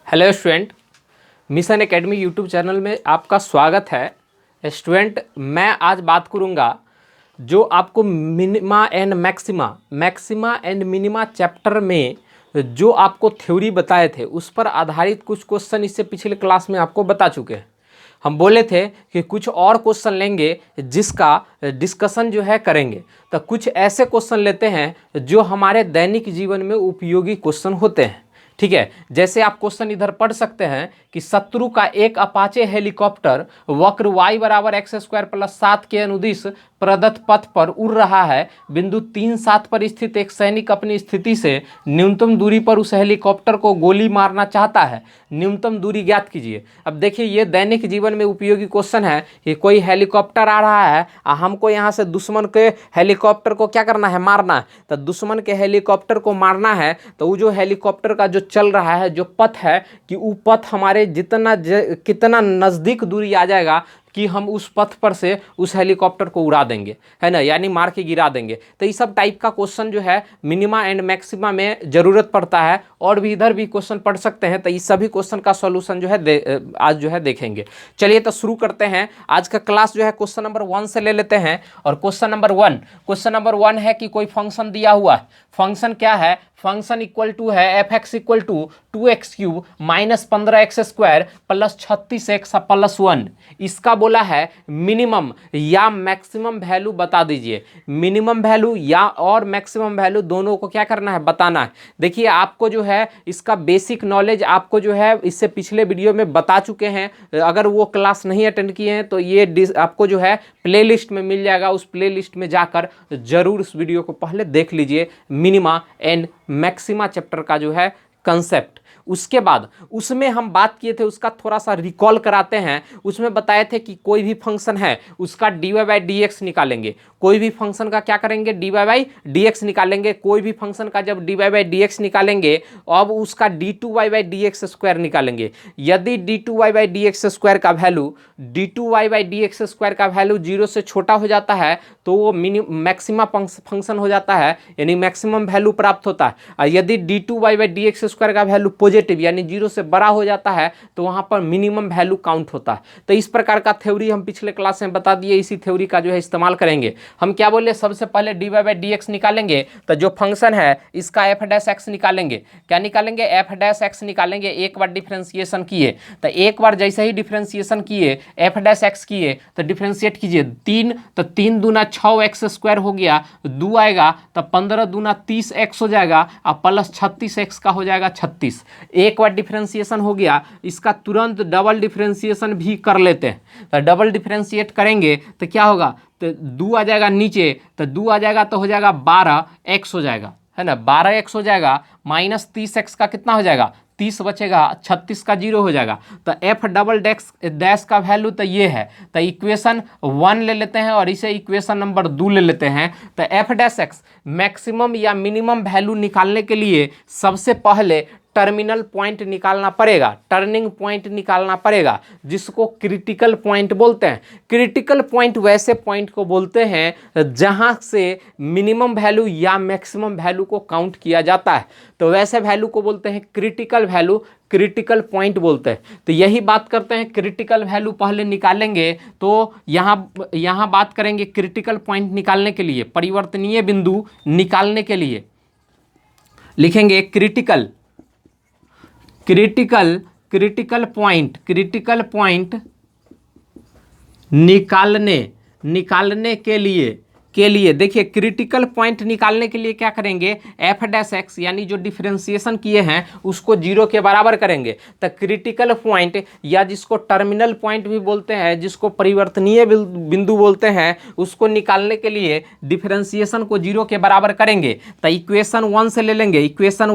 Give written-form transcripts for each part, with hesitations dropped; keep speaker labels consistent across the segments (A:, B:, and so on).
A: Hello student, mission academy YouTube channel में आपका स्वागत है। स्टूडेंट, मैं आज बात करूंगा जो आपको minima and maxima and minima chapter में जो आपको थ्योरी बताए थे उस पर आधारित कुछ क्वेश्चन इससे पिछले क्लास में आपको बता चुके हैं। हम बोले थे कि कुछ और क्वेश्चन लेंगे जिसका डिस्कशन जो है करेंगे, तो कुछ ऐसे क्वेश्चन लेते हैं जो हमारे दैनिक जीवन में उपयोगी क्वेश्चन होते हैं। ठीक है, जैसे आप क्वेश्चन इधर पढ़ सकते हैं कि शत्रु का एक अपाचे हेलीकॉप्टर वक्र y बराबर x² + 7 के अनुदिश प्रदत्त पथ पर उड़ रहा है। बिंदु 3-7 पर स्थित एक सैनिक अपनी स्थिति से न्यूनतम दूरी पर उस हेलीकॉप्टर को गोली मारना चाहता है, न्यूनतम दूरी ज्ञात कीजिए। अब देखिए, ये दैनिक जीवन में उपयोगी क्वेश्चन है कि कोई हेलीकॉप्टर आ रहा है, हमको यहाँ से दुश्मन के हेलीकॉप्टर को क्या करना है, मारना है। तो दुश्मन के हेलीकॉप्टर को मारना है तो वो जो हेलीकॉप्टर का जो चल रहा है जो पथ है कि वो पथ हमारे कितना नज़दीक दूरी आ जाएगा कि हम उस पथ पर से उस हेलीकॉप्टर को उड़ा देंगे, है ना, यानी मार के गिरा देंगे। तो ये सब टाइप का क्वेश्चन जो है मिनिमा एंड मैक्सिमा में ज़रूरत पड़ता है, और भी इधर भी क्वेश्चन पढ़ सकते हैं। तो ये सभी क्वेश्चन का सॉल्यूशन जो है आज जो है देखेंगे। चलिए तो शुरू करते हैं। आज का क्लास जो है क्वेश्चन नंबर 1 से ले लेते हैं। और क्वेश्चन नंबर 1 है कि कोई फंक्शन दिया हुआ है। फंक्शन क्या है? फंक्शन इक्वल टू है f(x) = 2x³ - 15x² + 36x + 1। इसका बोला है मिनिमम या मैक्सिमम वैल्यू बता दीजिए। मिनिमम वैल्यू या और मैक्सिमम वैल्यू दोनों को क्या करना है, बताना है। देखिए, आपको जो है इसका बेसिक नॉलेज आपको जो है इससे पिछले वीडियो में बता चुके हैं। अगर वो क्लास नहीं अटेंड किए हैं तो ये आपको जो है प्लेलिस्ट में मिल जाएगा। उस प्लेलिस्ट में जाकर जरूर उस वीडियो को पहले देख लीजिए, मिनिमा एंड मैक्सिमा चैप्टर का जो है कंसेप्ट। उसके बाद उसमें हम बात किए थे, उसका थोड़ा सा रिकॉल कराते हैं। उसमें बताए थे कि कोई भी फंक्शन है उसका dy/dx निकालेंगे। कोई भी फंक्शन का क्या करेंगे, dy/dx निकालेंगे। कोई भी फंक्शन का जब dy/dx निकालेंगे अब उसका d2y/dx² निकालेंगे। यदि d2y/dx² का वैल्यू 0 से छोटा हो जाता है तो वो मैक्सिमा फंक्शन हो जाता है, यानी मैक्सिमम वैल्यू प्राप्त होता है। और यदि d2y/dx² का वैल्यू पॉजिटिव यानी 0 से बड़ा हो जाता है तो वहां पर मिनिमम वैल्यू काउंट होता है। तो इस प्रकार का थ्योरी हम पिछले क्लास में बता दिए। इसी थ्योरी का जो है इस्तेमाल करेंगे। हम क्या बोले, सबसे पहले dy/dx निकालेंगे। तो जो फंक्शन है इसका f' निकालेंगे। क्या निकालेंगे? f' निकालेंगे। एक बार डिफरेंशिएशन किए तो एक बार जैसे ही डिफरेंशिएशन किए f' किए तो डिफरेंशिएट कीजिए 3, तो 3 दूना 6x² हो गया, 2 आएगा तो 15 दूना 30x हो जाएगा और प्लस 36x का हो जाएगा 36। एक बार डिफरेंशिएशन हो गया, इसका तुरंत डबल डिफरेंशिएशन भी कर लेते हैं। तो डबल डिफरेंशिएट करेंगे तो क्या होगा, तो 2 आ जाएगा नीचे, तो 2 आ जाएगा तो हो जाएगा 12x हो जाएगा, है ना, 12x हो जाएगा। माइनस 30x का कितना हो जाएगा, 30 बचेगा, 36 का 0 हो जाएगा। तो f" का वैल्यू तो ये है। तो इक्वेशन 1 ले लेते हैं और इसे इक्वेशन नंबर 2 ले लेते हैं। तो f' मैक्सिमम या मिनिमम वैल्यू निकालने के लिए सबसे पहले टर्मिनल पॉइंट निकालना पड़ेगा, टर्निंग पॉइंट निकालना पड़ेगा, जिसको क्रिटिकल पॉइंट बोलते हैं। क्रिटिकल पॉइंट वैसे पॉइंट को बोलते हैं जहां से मिनिमम वैल्यू या मैक्सिमम वैल्यू को काउंट किया जाता है। तो वैसे वैल्यू को बोलते हैं क्रिटिकल वैल्यू, क्रिटिकल पॉइंट बोलते हैं। तो यही बात करते हैं, क्रिटिकल वैल्यू पहले निकालेंगे। तो यहाँ बात करेंगे क्रिटिकल पॉइंट निकालने के लिए, परिवर्तनीय बिंदु निकालने के लिए लिखेंगे क्रिटिकल पॉइंट निकालने के लिए देखिए, क्रिटिकल पॉइंट निकालने के लिए क्या करेंगे, f' यानी जो डिफरेंशिएशन किए हैं उसको 0 के बराबर करेंगे। तो क्रिटिकल पॉइंट या जिसको टर्मिनल पॉइंट भी बोलते हैं, जिसको परिवर्तनीय बिंदु बोलते हैं, उसको निकालने के लिए डिफरेंशिएशन को 0 के बराबर करेंगे। तो इक्वेशन 1 से ले लेंगे। इक्वेशन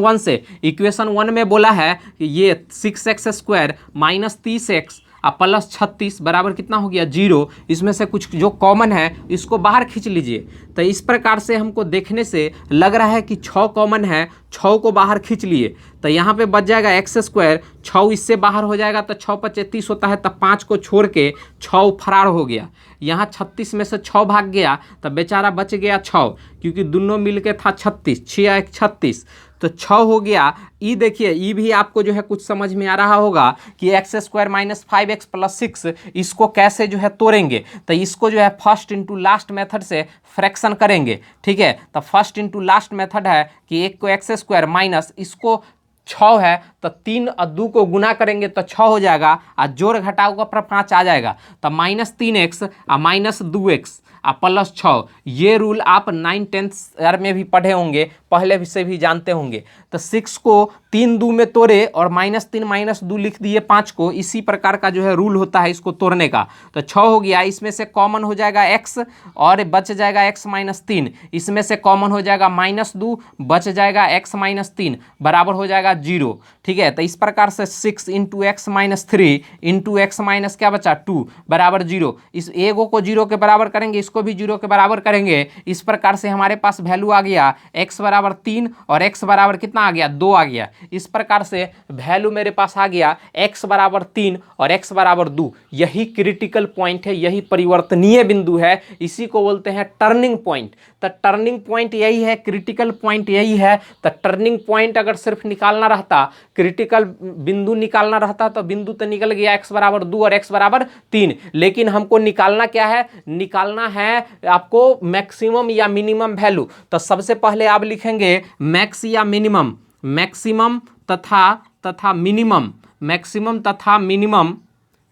A: 1 में बोला है कि ये 6x² - 30x प्लस 36 बराबर कितना हो गया, 0। इसमें से कुछ जो कॉमन है इसको बाहर खींच लीजिए। तो इस प्रकार से हमको देखने से लग रहा है कि 6 कॉमन है, 6 को बाहर खींच लिए तो यहाँ पे बच जाएगा x²। 6 इससे बाहर हो जाएगा तो 6 × 5 = 32 होता है। तब 5 को छोड़ के 6 फरार हो गया। यहाँ 36 में से 6 भाग गया तो बेचारा बच गया 6, क्योंकि दोनों मिल के था 36, 6 × 1 = 36। तो 6 हो गया। ई देखिए, ई भी आपको जो है कुछ समझ में आ रहा होगा कि x square minus 5x plus 6, इसको कैसे जो है तोड़ेंगे। तो इसको जो है फर्स्ट इंटू लास्ट मेथड से फ्रैक्शन करेंगे, ठीक है। तो फर्स्ट इंटू लास्ट मेथड है कि एक को एक्स स्क्वायर माइनस, इसको 6 है तो 3 और 2 को गुना करेंगे तो 6 हो जाएगा, और जोड़ घटाव का 5 आ जाएगा। तो -3x और -2x और प्लस 6, ये रूल आप 9th 10th में भी पढ़े होंगे, पहले से भी जानते होंगे। तो 6 को 3 2 में तोड़े और -3 -2 लिख दिए 5 को, इसी प्रकार का जो है रूल होता है इसको तोड़ने का। तो 6 हो गया, इसमें से कॉमन हो जाएगा x और बच जाएगा x -3, इसमें से कॉमन हो जाएगा -2, बच जाएगा x -3 बराबर हो जाएगा 0, ठीक है। तो इस प्रकार से 6 into x minus 3 into x minus क्या बचा 2 बराबर 0। इस एगो को 0 के बराबर करेंगे, इसको भी 0 के बराबर करेंगे। इस प्रकार से हमारे पास वैल्यू आ गया x बराबर 3 और x बराबर कितना आ गया 2 आ गया। इस प्रकार से वैल्यू मेरे पास आ गया x बराबर 3 और x बराबर 2। यही क्रिटिकल पॉइंट है, यही परिवर्तनीय बिंदु है, इसी को बोलते हैं टर्निंग पॉइंट। तो टर्निंग पॉइंट यही है, क्रिटिकल पॉइंट यही है। तो टर्निंग पॉइंट अगर सिर्फ निकालना रहता, क्रिटिकल बिंदु निकालना रहता, तो बिंदु तो निकल गया x बराबर 2 और x बराबर 3, लेकिन हमको निकालना क्या है, निकालना है आपको मैक्सिमम या मिनिमम वैल्यू। तो सबसे पहले आप लिखेंगे मैक्स या मिनिमम, मैक्सिमम तथा मिनिमम, मैक्सिमम तथा मिनिमम,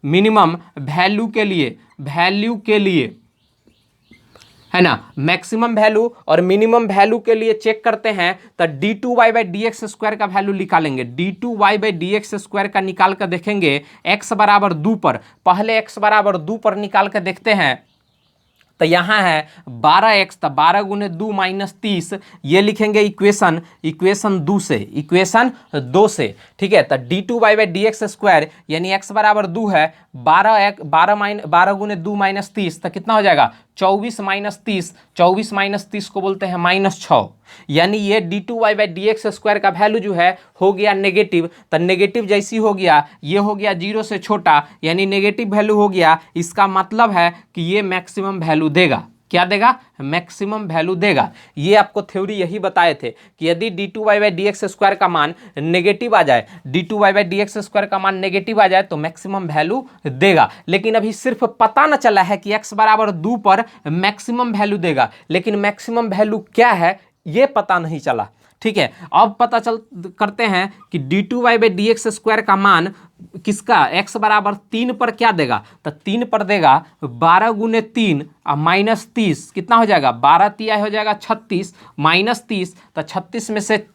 A: मिनिमम वैल्यू के लिए है ना, मैक्सिमम वैल्यू और मिनिमम वैल्यू के लिए चेक करते हैं। तो d2y/dx² का वैल्यू निकालेंगे। d2y/dx² का निकाल कर देखेंगे x बराबर 2 पर, पहले x बराबर 2 पर निकाल कर देखते हैं। तो यहाँ है 12x, तो 12 गुने 2 माइनस 30, ये लिखेंगे इक्वेशन 2 से, ठीक है। तो d2y/dx² यानी x बराबर 2 है, 12 गुने 2 माइनस 30 तो कितना हो जाएगा 24 माइनस 30, 24 माइनस 30 को बोलते हैं -6, यानी ये d2y/dx² का वैल्यू जो है हो गया नेगेटिव। तो नेगेटिव जैसी हो गया, ये हो गया 0 से छोटा, यानी नेगेटिव वैल्यू हो गया। इसका मतलब है कि ये मैक्सिमम वैल्यू देगा। क्या देगा, मैक्सिमम वैल्यू देगा। ये आपको थ्योरी यही बताए थे कि यदि d2y/dx² का मान नेगेटिव आ जाए, d2y/dx² का मान नेगेटिव आ जाए तो मैक्सिमम वैल्यू देगा। लेकिन अभी सिर्फ पता न चला है कि x बराबर 2 पर मैक्सिमम वैल्यू देगा, लेकिन मैक्सिमम वैल्यू क्या है ये पता नहीं चला, ठीक है। अब पता करते हैं कि d2y/dx² का मान किसका x बराबर 3 पर क्या देगा। तो 3 पर देगा 12 गुने 3 और माइनस 30, कितना हो जाएगा 12 तिया हो जाएगा 36 माइनस 30, तो 36 में से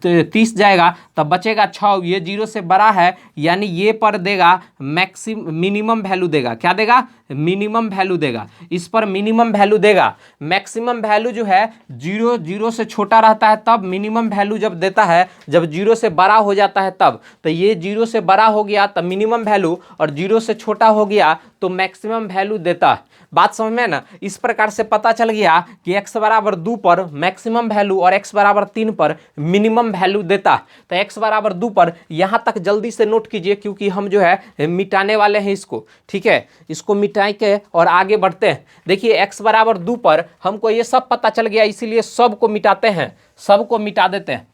A: 30 जाएगा तो बचेगा 6, ये 0 से बड़ा है, यानी ये पर देगा मिनिमम वैल्यू देगा। क्या देगा, मिनिमम वैल्यू देगा। इस पर मिनिमम वैल्यू देगा। मैक्सिमम वैल्यू जो है 0 से छोटा रहता है तब मिनिमम वैल्यू जब देता है, जब 0 से बड़ा हो जाता है तब। तो ये 0 से बड़ा हो गया तब मिनिमम वैल्यू, और 0 से छोटा हो गया तो मैक्सिमम वैल्यू देता है। बात समझ में ना। इस प्रकार से पता चल गया कि x बराबर 2 पर मैक्सिमम वैल्यू और x बराबर 3 पर मिनिमम वैल्यू देता है। तो x बराबर 2 पर यहाँ तक जल्दी से नोट कीजिए, क्योंकि हम जो है मिटाने वाले हैं इसको, ठीक है। इसको मिटा के और आगे बढ़ते हैं। देखिए x बराबर 2 पर हमको ये सब पता चल गया, इसीलिए सबको मिटाते हैं, सबको मिटा देते हैं,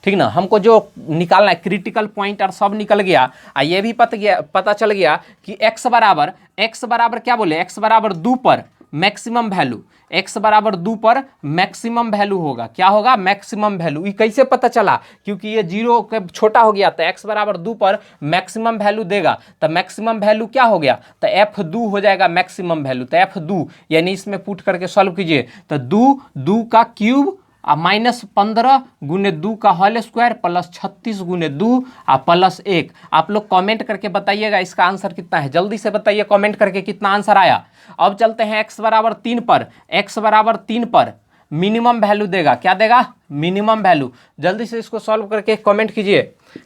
A: ठीक ना। हमको जो निकालना है क्रिटिकल पॉइंट और सब निकल गया। ये भी पता चल गया कि x बराबर क्या बोले, x बराबर 2 पर मैक्सिमम वैल्यू, x बराबर 2 पर मैक्सिमम वैल्यू होगा। क्या होगा, मैक्सिमम वैल्यू। ये कैसे पता चला, क्योंकि ये 0 के छोटा हो गया, तो x बराबर 2 पर मैक्सिमम वैल्यू देगा। तो मैक्सिमम वैल्यू क्या हो गया, तो f2 हो जाएगा मैक्सिमम वैल्यू। तो f2 यानी इसमें पुट करके सॉल्व कीजिए तो 2 का क्यूब -15 गुने 2 का होल स्क्वायर प्लस 36 गुने 2 प्लस 1। आप लोग कमेंट करके बताइएगा इसका आंसर कितना है, जल्दी से बताइए कमेंट करके कितना आंसर आया। अब चलते हैं x बराबर 3 पर। x बराबर 3 पर मिनिमम वैल्यू देगा। क्या देगा, मिनिमम वैल्यू। जल्दी से इसको सॉल्व करके कमेंट कीजिए,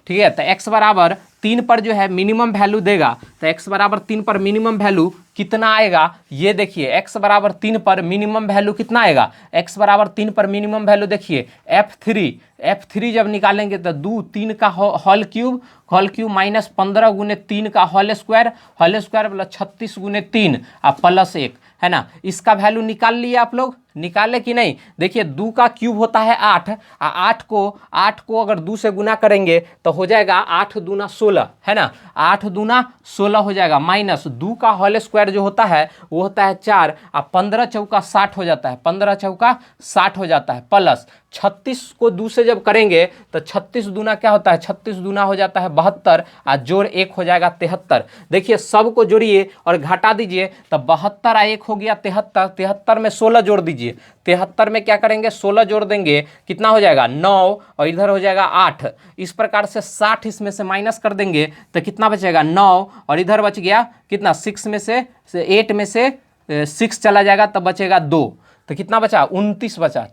A: ठीक है। तो x बराबर 3 पर जो है मिनिमम वैल्यू देगा। तो x बराबर 3 पर मिनिमम वैल्यू कितना आएगा, ये देखिए। x बराबर 3 पर मिनिमम वैल्यू कितना आएगा, x बराबर 3 पर मिनिमम वैल्यू देखिए f3 जब निकालेंगे तो 3 का होल क्यूब -15 गुने 3 का होल स्क्वायर प्लस 36 गुने 3 प्लस 1, है ना। इसका वैल्यू निकाल लिए आप लोग, निकाले कि नहीं? देखिए 2 का क्यूब होता है 8, 8 को अगर 2 से गुना करेंगे तो हो जाएगा 8 दूना 16, है ना, 8 दूना 16 हो जाएगा, माइनस 2 का होल स्क्वायर जो होता है वो होता है 4, और 15 चौका 60 हो जाता है, 15 चौका 60 हो जाता है, प्लस 36 को 2 से जब करेंगे तो 36 दूना क्या होता है, 36 दूना हो जाता है 72, और जोड़ 1 हो जाएगा 73। देखिए सब को जोड़िए और घटा दीजिए तो 72 और 1 हो गया 73, 73 में 16 जोड़ दीजिए, 73 में क्या करेंगे 16 जोड़ देंगे, कितना हो जाएगा 9, और इधर हो जाएगा 8। इस प्रकार से 60 इसमें से माइनस कर देंगे तो कितना बचेगा 9, और इधर बच गया कितना 6 में से 8 में से 6 चला जाएगा तब बचेगा 2, तो कितना बचा 29 बचा,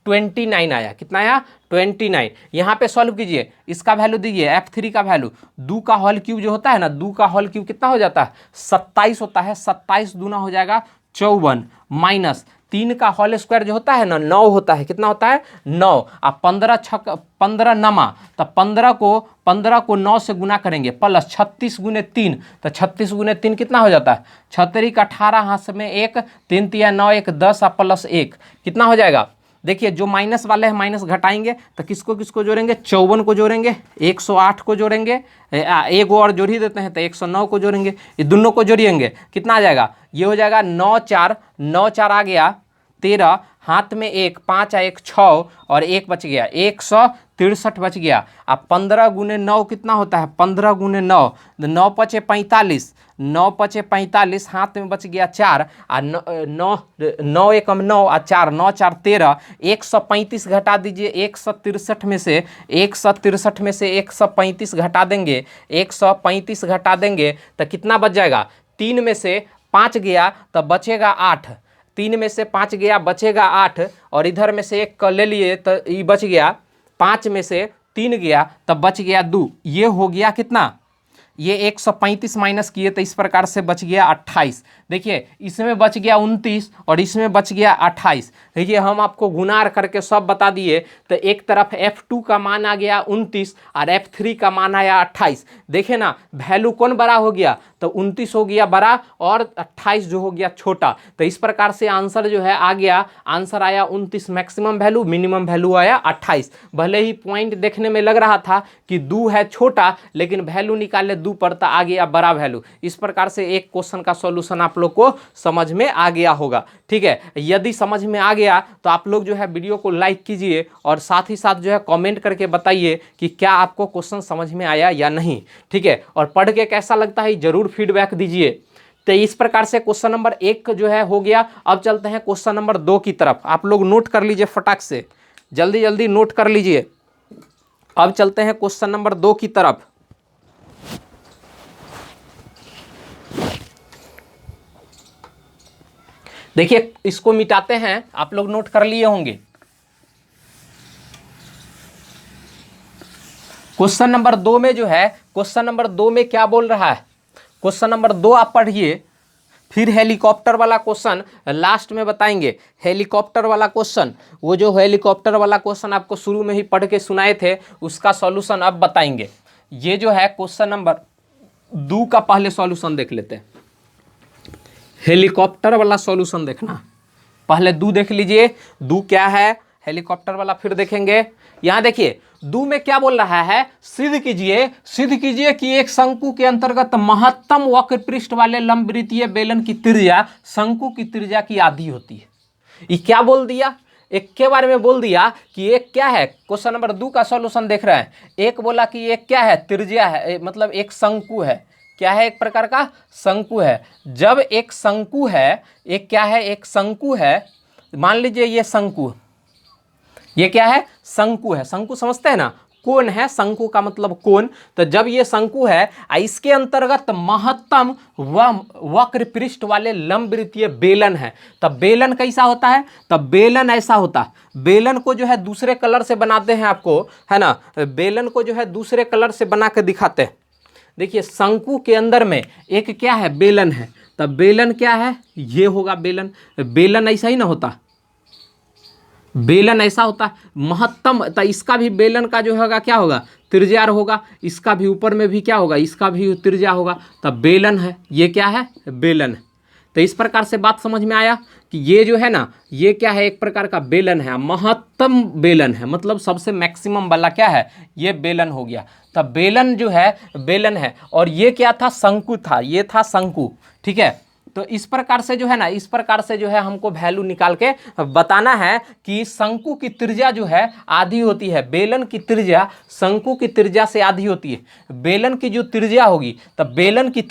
A: 29 आया, कितना आया 29। यहाँ पे सॉल्व कीजिए, इसका वैल्यू दीजिए f3 का वैल्यू, 2 का होल क्यूब जो होता है ना, 2 का होल क्यूब कितना हो जाता है 27 होता है, 27 दूना हो जाएगा 54, माइनस 3 का होल स्क्वायर जो होता है ना 9 होता है, कितना होता है 9, और 15 नमा, तो 15 को 9 से गुना करेंगे, प्लस 36 गुने 3, तो 36 गुने 3 कितना हो जाता है 36 का 18, हाथ में 1, 3 तिया 9, 1 10, और प्लस 1 कितना हो जाएगा। देखिए जो माइनस वाले हैं माइनस घटाएंगे तो किसको किसको जोड़ेंगे, 54 को जोड़ेंगे, 108 को जोड़ेंगे, एक और जोड़ ही देते हैं तो 109 को जोड़ेंगे, ये दोनों को जोड़िएंगे कितना आ जाएगा, ये हो जाएगा 9 4 आ गया 13, हाथ में 1, 5 1 6, और 1 बच गया 163 बच गया। अब 15 गुने 9 कितना होता है, 15 गुने 9, 9 पचे 45, 9 पचे 45, हाथ में बच गया 4, और 9 1 9, और 4 9 4 13, 135 घटा दीजिए 163 में से, 163 में से 135 घटा देंगे, 135 घटा देंगे तो कितना बच जाएगा, 3 में से 5 गया तो बचेगा 8, 3 में से 5 गया बचेगा 8, और इधर में से 1 ले लिए तो ये बच गया, 5 में से 3 गया तब बच गया 2, ये हो गया कितना, ये 135 माइनस किए तो इस प्रकार से बच गया 28। देखिए इसमें बच गया 29 और इसमें बच गया 28। देखिए हम आपको गुनार करके सब बता दिए, तो एक तरफ F2 का मान आ गया 29 और F3 का मान आया 28। देखे ना वैल्यू कौन बड़ा हो गया, तो 29 हो गया बड़ा और 28 जो हो गया छोटा। तो इस प्रकार से आंसर जो है आ गया, आंसर आया 29 मैक्सिमम वैल्यू, मिनिमम वैल्यू आया 28। भले ही पॉइंट देखने में लग रहा था कि 2 है छोटा, लेकिन वैल्यू निकाले 2 पड़ता आ गया बड़ा वैल्यू। इस प्रकार से एक क्वेश्चन का सॉल्यूशन आप लोग को समझ में आ गया होगा। ठीक है, यदि समझ में आ गया तो आप लोग जो है वीडियो को लाइक कीजिए और साथ ही साथ जो है कमेंट करके बताइए कि क्या आपको क्वेश्चन समझ में आया या नहीं। ठीक है, और पढ़ के कैसा लगता है जरूर फीडबैक दीजिए। तो इस प्रकार से क्वेश्चन नंबर 1 जो है हो गया। अब चलते हैं क्वेश्चन नंबर 2 की तरफ। आप लोग नोट कर लीजिए फटाक से, जल्दी जल्दी नोट कर लीजिए। अब चलते हैं क्वेश्चन नंबर 2 की तरफ। देखिए इसको मिटाते हैं, आप लोग नोट कर लिए होंगे। क्वेश्चन नंबर 2 में जो है, क्वेश्चन नंबर 2 में क्या बोल रहा है, क्वेश्चन नंबर 2 आप पढ़िए, फिर हेलीकॉप्टर वाला क्वेश्चन लास्ट में बताएंगे। हेलीकॉप्टर वाला क्वेश्चन, वो जो हेलीकॉप्टर वाला क्वेश्चन आपको शुरू में ही पढ़ के सुनाए थे, उसका सॉल्यूशन अब बताएंगे। ये जो है क्वेश्चन नंबर 2 का पहले सॉल्यूशन देख लेते हैं। हेलीकॉप्टर वाला सॉल्यूशन देखना, पहले 2 देख लीजिए। 2 क्या है, हेलीकॉप्टर वाला फिर देखेंगे। यहां देखिए 2 में क्या बोल रहा है, सिद्ध कीजिए कि एक शंकु के अंतर्गत महत्तम वक्र पृष्ठ वाले लंबवृत्तीय बेलन की त्रिज्या शंकु की त्रिज्या की आधी होती है। ये क्या बोल दिया, एक के बारे में बोल दिया कि एक क्या है। क्वेश्चन नंबर 2 का सॉल्यूशन देख रहे हैं। एक बोला कि एक क्या है, त्रिज्या है, मतलब एक शंकु है। क्या है, एक प्रकार का शंकु है। जब एक शंकु है, एक क्या है, एक शंकु है, मान लीजिए ये शंकु, ये क्या है, शंकु है। शंकु समझते हैं ना, कोण है, शंकु का मतलब कोण। तो जब ये शंकु है, इसके अंतर्गत महत्तम वक्र पृष्ठ वाले लंबवृत्तीय बेलन है। तब बेलन कैसा होता है, तब बेलन ऐसा होता है। बेलन को जो है दूसरे कलर से बनाते हैं आपको, है ना, बेलन को जो है दूसरे कलर से बना के दिखाते हैं। देखिए शंकु के अंदर में एक क्या है, बेलन है। तब बेलन क्या है, ये होगा बेलन। बेलन ऐसा ही ना होता, बेलन ऐसा होता है महत्तम। तो इसका भी बेलन का जो होगा क्या होगा, त्रिज्या होगा। इसका भी ऊपर में भी क्या होगा, इसका भी त्रिज्या होगा। तब बेलन है, ये क्या है, बेलन है। तो इस प्रकार से बात समझ में आया कि ये जो है ना, ये क्या है, एक प्रकार का बेलन है, महत्तम बेलन है, मतलब सबसे मैक्सिमम वाला क्या है, ये बेलन हो गया। तब बेलन जो है बेलन है, और ये क्या था, शंकु था, ये था शंकु, ठीक है। तो इस प्रकार से जो है ना, इस प्रकार से जो है हमको वैल्यू निकाल के बताना है कि शंकु की त्रिज्या जो है आधी होती है, बेलन की त्रिज्या शंकु की त्रिज्या से आधी होती है। बेलन की जो त्रिज्या होगी, तब बेलन की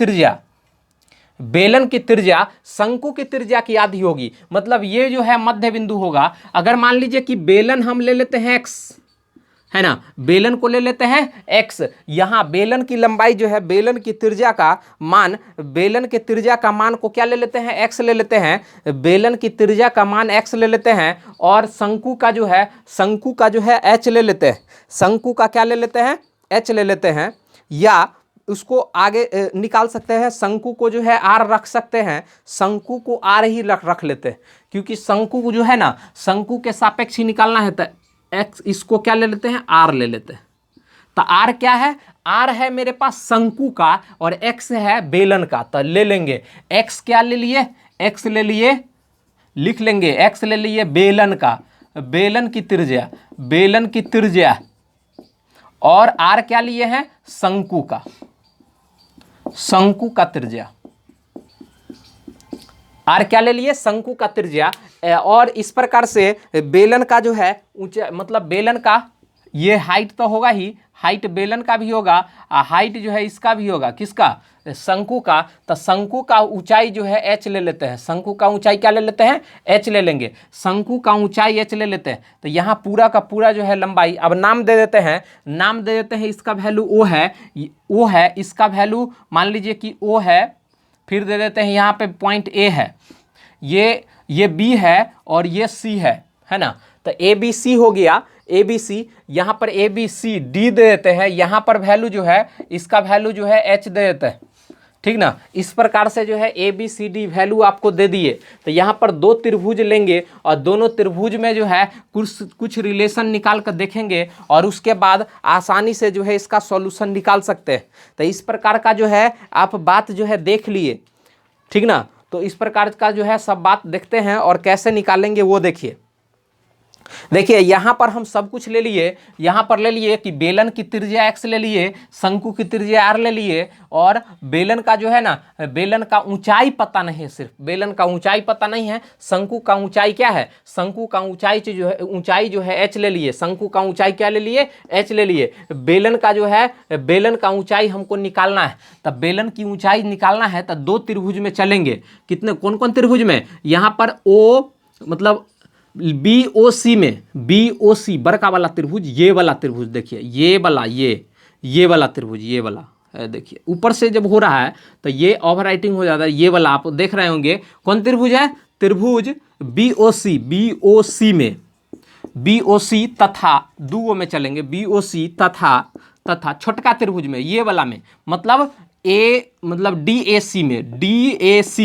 A: त्रिज्या शंकु की त्रिज्या की आधी होगी, मतलब ये जो है मध्य बिंदु होगा। अगर मान लीजिए कि बेलन हम ले लेते हैं x, है ना, बेलन को ले लेते हैं x, यहाँ बेलन की लंबाई जो है, बेलन की त्रिज्या का मान, बेलन के त्रिज्या का मान को क्या ले लेते हैं, x ले लेते हैं, बेलन की त्रिज्या का मान x ले लेते हैं, और शंकु का जो है h ले लेते हैं, शंकु का क्या ले लेते हैं, h ले लेते हैं, या उसको आगे निकाल सकते हैं, शंकु को जो है r रख सकते हैं, शंकु को r ही रख लेते हैं, क्योंकि शंकु को जो है ना, शंकु के सापेक्ष ही निकालना है, तो x इसको क्या ले लेते हैं, r ले लेते हैं। तो r क्या है, r है मेरे पास शंकु का, और x है बेलन का, तो ले लेंगे x, क्या ले लिए, x ले लिए, लिख लेंगे x ले लिए बेलन का, बेलन की त्रिज्या, और r क्या लिए हैं, शंकु का त्रिज्या, आर क्या ले लिए, शंकु का त्रिज्या। और इस प्रकार से बेलन का जो है ऊंचा, मतलब बेलन का ये हाइट तो होगा ही, हाइट बेलन का भी होगा, हाइट जो है इसका भी होगा, किसका, शंकु का। तो शंकु का ऊंचाई जो है h ले लेते हैं, शंकु का ऊंचाई क्या ले लेते हैं, h ले लेंगे, शंकु का ऊंचाई h ले लेते हैं। तो यहाँ पूरा का पूरा जो है लंबाई, अब नाम दे देते हैं, इसका वैल्यू o है, इसका वैल्यू मान लीजिए कि o है, फिर दे देते हैं यहाँ पे पॉइंट A है, ये B है, और ये C है ना। तो ABC हो गया, ABC, यहाँ पर ABC D दे देते हैं, यहाँ पर वैल्यू जो है, इसका वैल्यू जो है H दे देते हैं, ठीक ना। इस प्रकार से जो है ABCD वैल्यू आपको दे दिए। तो यहाँ पर दो त्रिभुज लेंगे, और दोनों त्रिभुज में जो है कुछ रिलेशन निकाल कर देखेंगे, और उसके बाद आसानी से जो है इसका सॉल्यूशन निकाल सकते हैं। तो इस प्रकार का जो है आप बात जो है देख लिए, ठीक ना। तो इस प्रकार का जो है सब बात देखते हैं, और कैसे निकालेंगे वो देखिए। यहाँ पर हम सब कुछ ले लिए, यहाँ पर ले लिए कि बेलन की त्रिज्या x ले लिए, शंकु की त्रिज्या r ले लिए, और बेलन का जो है ना, बेलन का ऊंचाई पता नहीं है, सिर्फ बेलन का ऊंचाई पता नहीं है, शंकु का ऊंचाई क्या है, शंकु का ऊंचाई जो है h ले लिए, शंकु का ऊंचाई क्या ले लिए, h ले लिए। बेलन का जो है, बेलन का ऊंचाई हमको निकालना है। तब बेलन की ऊंचाई निकालना है तो दो त्रिभुज में चलेंगे, कितने, कौन कौन त्रिभुज में, यहाँ पर o मतलब BOC में, BOC बड़का वाला त्रिभुज, ये वाला त्रिभुज देखिए, ये वाला त्रिभुज, ये वाला देखिए, ऊपर से जब हो रहा है तो ये ओवरराइटिंग हो जाता है, ये वाला आप देख रहे होंगे कौन त्रिभुज है, त्रिभुज BOC में, BOC तथा दुओ में चलेंगे, BOC तथा छोटका त्रिभुज में, ये वाला में, मतलब DAC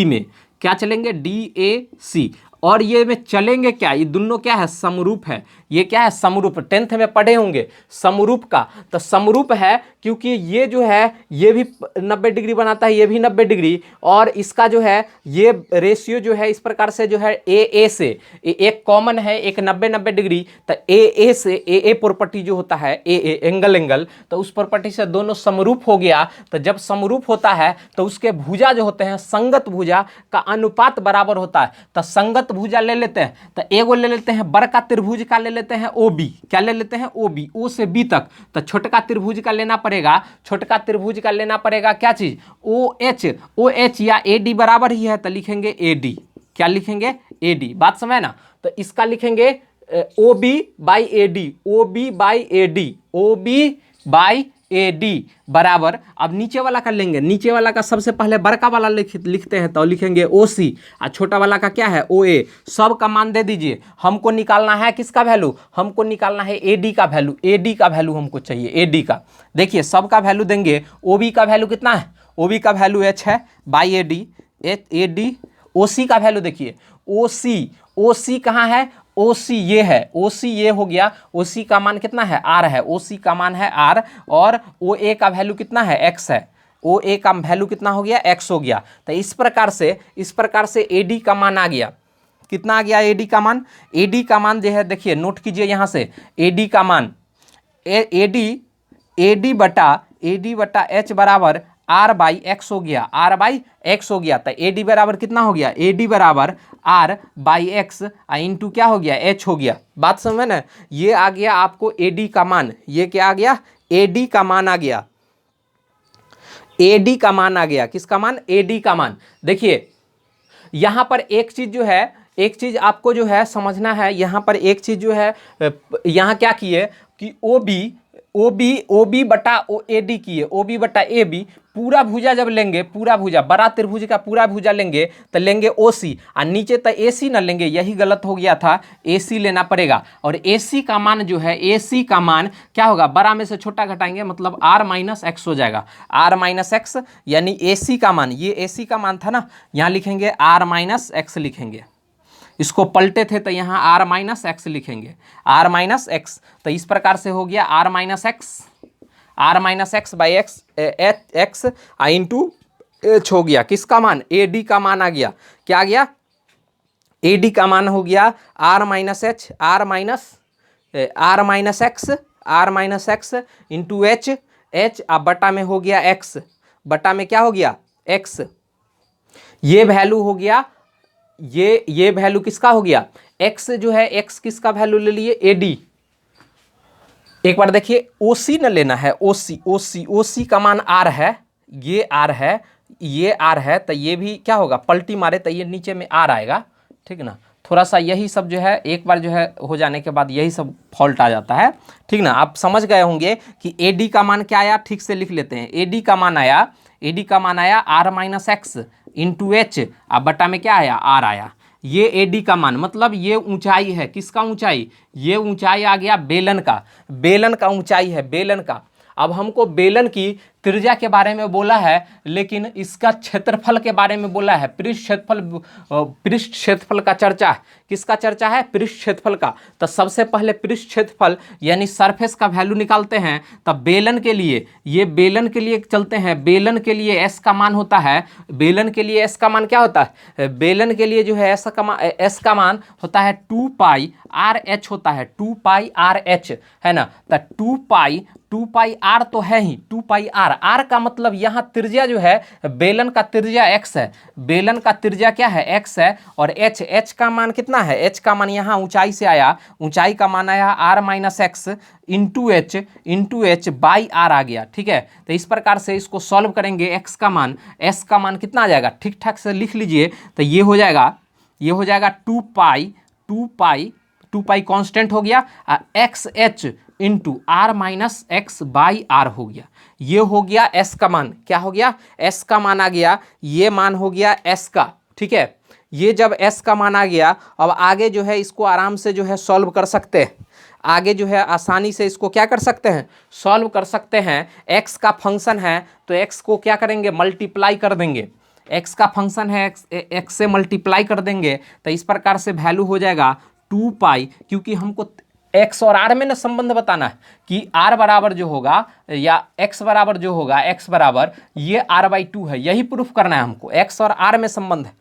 A: में क्या चलेंगे, DAC। और ये में चलेंगे क्या, ये दोनों क्या है, समरूप है, ये क्या है, समरूप, 10th में पढ़े होंगे समरूप का। तो समरूप है क्योंकि ये जो है ये भी 90 डिग्री बनाता है, ये भी 90 डिग्री, और इसका जो है ये रेशियो जो है इस प्रकार से जो है AA से एक कॉमन है, एक 90 डिग्री। तो AA से AA प्रॉपर्टी जो होता है, AA एंगल, तो उस प्रॉपर्टी से दोनों समरूप हो गया। तो जब समरूप होता है तो उसके भुजा जो होते हैं, संगत भुजा का अनुपात बराबर होता है। तो संगत भुजा ले लेते हैं, तो एगो ले लेते हैं बड़का त्रिभुज का, ले लेते हैं OB, क्या ले लेते हैं, OB, O से B तक। तो छोटका त्रिभुज का लेना पड़ेगा, छोटका त्रिभुज का लेना पड़ेगा क्या चीज, OH या AD बराबर ही है, तो लिखेंगे AD, क्या लिखेंगे, AD, बात समझ ना। तो इसका लिखेंगे OB by AD बराबर, अब नीचे वाला का लेंगे, नीचे वाला का सबसे पहले बड़का वाला लिखते हैं, तो लिखेंगे OC, और छोटा वाला का क्या है, OA। सब का मान दे दीजिए, हमको निकालना है किसका वैल्यू, हमको निकालना है AD का वैल्यू, AD का वैल्यू हमको चाहिए, AD का। देखिए सब का वैल्यू देंगे, OB का वैल्यू कितना है, OB का वैल्यू H है बाई AD। OC का वैल्यू देखिए, OC कहाँ है, OC ये है, OC ये हो गया, OC का मान कितना है, R है, OC का मान है R, और OA का वैल्यू कितना है, X है, ओ ए का वैल्यू कितना हो गया, x हो गया। तो इस प्रकार से एडी का मान आ गया, कितना आ गया एडी का मान। एडी का मान जो है देखिए नोट कीजिए यहाँ से, एडी का मान एडी बटा एच बराबर आर बाई एक्स हो गया, आर बाई एक्स हो गया। तो एडी बराबर कितना हो गया, एडी बराबर आर बाई एक्स इंटू क्या हो गया, एच हो गया। बात समझ में ना, ये आ गया आपको एडी का मान, ये क्या आ गया, एडी का मान आ गया, एडी का मान आ गया। किसका मान, एडी का मान। देखिए यहां पर एक चीज जो है, एक चीज आपको जो है समझना है, यहां पर एक चीज जो है, यहां क्या किए कि ओ बी बटा ओ ए डी किए, ओ बी बटा ए बी, पूरा भुजा जब लेंगे, पूरा भुजा बड़ा त्रिभुज का पूरा भुजा लेंगे तो लेंगे ओ सी, और नीचे तो ए सी ना लेंगे, यही गलत हो गया था, ए सी लेना पड़ेगा। और ए सी का मान जो है, ए सी का मान क्या होगा, बड़ा में से छोटा घटाएंगे मतलब आर माइनस एक्स हो जाएगा, आर माइनस एक्स, यानी ए सी का मान, ये ए सी का मान था ना, यहाँ लिखेंगे आर माइनस एक्स लिखेंगे, इसको पलटे थे तो यहाँ आर माइनस एक्स लिखेंगे, आर माइनस एक्स। तो इस प्रकार से हो गया R minus X by X into H हो गया। किसका मान, ए डी का मान आ गया, क्या आ गया, ए डी का मान हो गया R minus H, R minus x into H, अब बटा में हो गया एक्स, बटा में क्या हो गया, एक्स। ये वैल्यू हो गया, ये वैल्यू किसका हो गया, x जो है, x किसका वैल्यू ले लिए, एडी। एक बार देखिए ओसी न लेना है, ओसी का मान r है, ये r है, ये r है, तो ये भी क्या होगा, पलटी मारे तो ये नीचे में r आएगा, ठीक ना। थोड़ा सा यही सब जो है एक बार जो है हो जाने के बाद यही सब फॉल्ट आ जाता है, ठीक ना। आप समझ गए होंगे कि एडी का मान क्या आया, ठीक से लिख लेते हैं। एडी का मान आया R minus x into H, अब बटा में क्या आया, आर आया। ये एडी का मान मतलब ये ऊंचाई है, किसका ऊंचाई, ये ऊंचाई आ गया बेलन का ऊंचाई है, बेलन का। अब हमको बेलन की त्रिज्या के बारे में बोला है, लेकिन इसका क्षेत्रफल के बारे में बोला है, पृष्ठ क्षेत्रफल का चर्चा है। किसका चर्चा है, पृष्ठ क्षेत्रफल का। तो सबसे पहले पृष्ठ क्षेत्रफल यानी सरफेस का वैल्यू निकालते हैं। तब बेलन के लिए, ये बेलन के लिए चलते हैं, बेलन के लिए एस का मान होता है, बेलन के लिए एस का मान क्या होता है, बेलन के लिए जो है एस का मान होता है 2 पाई आर एच होता है, 2 पाई आर एच है ना। तो 2 पाई आर तो है ही, 2 पाई आर का मतलब यहाँ त्रिज्या जो है, बेलन का त्रिज्या x है, बेलन का त्रिज्या क्या है, x है। और h का मान कितना है, h का मान यहाँ ऊंचाई से आया, ऊंचाई का मान आया r minus x into h by r आ गया, ठीक है। तो इस प्रकार से इसको सॉल्व करेंगे, x का मान, s का मान कितना आ जाएगा, ठीक ठाक से लिख लीजिए। तो ये हो जाएगा 2 पाई कांस्टेंट हो गया, X H into R minus X by R हो गया। ये हो गया एस का मान, क्या हो गया, एस का मान आ गया, ये मान हो गया एस का, ठीक है। ये जब एस का मान आ गया, अब आगे जो है इसको आराम से जो है सॉल्व कर सकते हैं, आगे जो है आसानी से इसको क्या कर सकते हैं, सॉल्व कर सकते हैं। एक्स का फंक्शन है तो एक्स को क्या करेंगे, मल्टीप्लाई कर देंगे, एक्स का फंक्शन है, एक्स से मल्टीप्लाई कर देंगे। तो इस प्रकार से वैल्यू हो जाएगा 2 पाई, क्योंकि हमको x और r में ना संबंध बताना है कि r बराबर जो होगा या x बराबर जो होगा, x बराबर ये r/2 है, यही प्रूफ करना है हमको, x और r में संबंध है।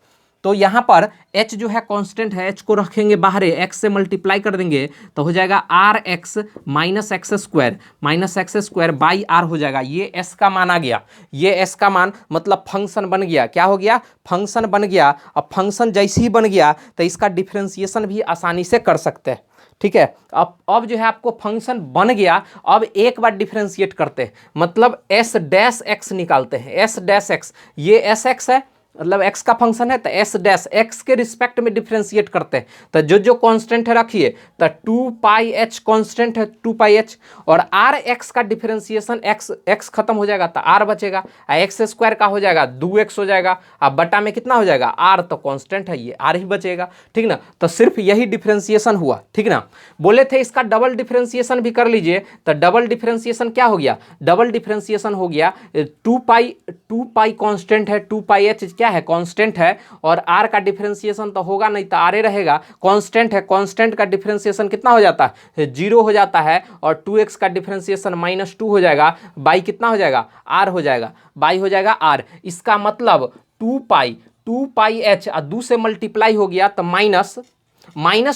A: तो यहाँ पर h जो है कांस्टेंट है, h को रखेंगे बाहर, x से मल्टीप्लाई कर देंगे तो हो जाएगा rx minus x square by r हो जाएगा। ये s का मान आ गया, ये s का मान मतलब फंक्शन बन गया, क्या हो गया, फंक्शन बन गया। अब फंक्शन जैसे ही बन गया तो इसका डिफ्रेंसिएशन भी आसानी से कर सकते हैं, ठीक है। अब जो है आपको फंक्शन बन गया, अब एक बार डिफरेंशिएट करते हैं, मतलब एस डैश एक्स निकालते हैं, एस डैश एक्स, ये एस एक्स है मतलब x का फंक्शन है, तो एस डैश एक्स के रिस्पेक्ट में डिफरेंशिएट करते हैं। तो जो कांस्टेंट है रखिए, तो 2 पाई एच कांस्टेंट है, 2 पाई एच, और आर एक्स का डिफरेंशिएशन एक्स खत्म हो जाएगा तो आर बचेगा, एक्स स्क्वायर का हो जाएगा 2x हो जाएगा, अब बटा में कितना हो जाएगा, आर तो कांस्टेंट है, ये आर ही बचेगा, ठीक ना। तो सिर्फ यही डिफरेंशिएशन हुआ, ठीक ना। बोले थे इसका डबल डिफरेंशिएशन भी कर लीजिए, तो डबल डिफरेंशिएशन क्या हो गया, डबल डिफरेंशिएशन हो गया 2 पाई कांस्टेंट है, 2 पाई एच क्या क्या है, कांस्टेंट है, और r का डिफरेंशिएशन तो होगा नहीं तो r रहेगा, कांस्टेंट है, कांस्टेंट का डिफरेंशिएशन कितना हो जाता है, 0 हो जाता है, और 2x का डिफरेंशिएशन -2 हो जाएगा, बाई कितना हो जाएगा, r हो जाएगा, बाई हो जाएगा r। इसका मतलब 2 पाई h 2 से मल्टीप्लाई हो गया तो माइनस